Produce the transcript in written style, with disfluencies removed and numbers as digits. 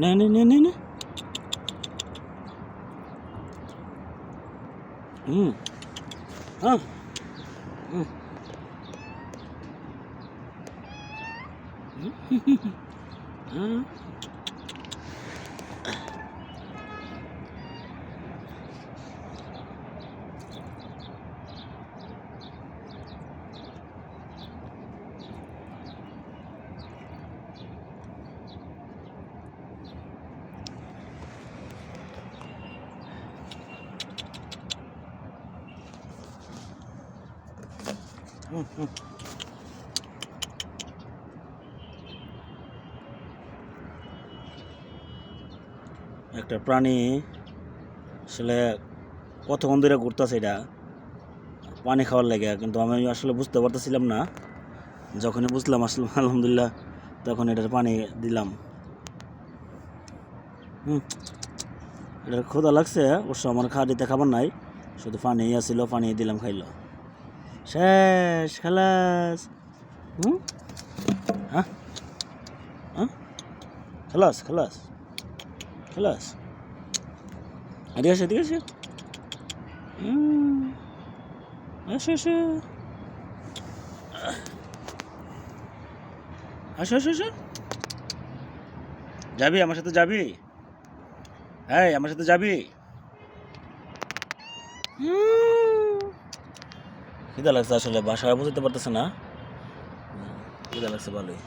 নে নে নে নে নে হ্যাঁ একটা প্রাণী আসলে কতক্ষণ ধরে ঘুরতেছে এটা পানি খাওয়ার লাগে, কিন্তু আমি আসলে বুঝতে পারতেছিলাম না। যখনই বুঝলাম আসলে আলহামদুলিল্লাহ তখন এটার পানি দিলাম। এটার ক্ষুধা লাগছে, অবশ্য আমার খাওয়া দিতে খাবার নাই, শুধু পানি আসছিল, পানি দিলাম, খাইলো। শেষ, খালাস। হ্যাঁ হ্যাঁ খালাস খালাস খালাস। এদিকে আসে, এদিকে আসে, আসো আসো আসো আসো আসো। যাবি আমার সাথে, যাবি? হ্যাঁ, আমার সাথে যাবি? খিদা লাগছে আসলে, বাসায় বুঝতে পারতেছে না। খিদা লাগছে ভালোই।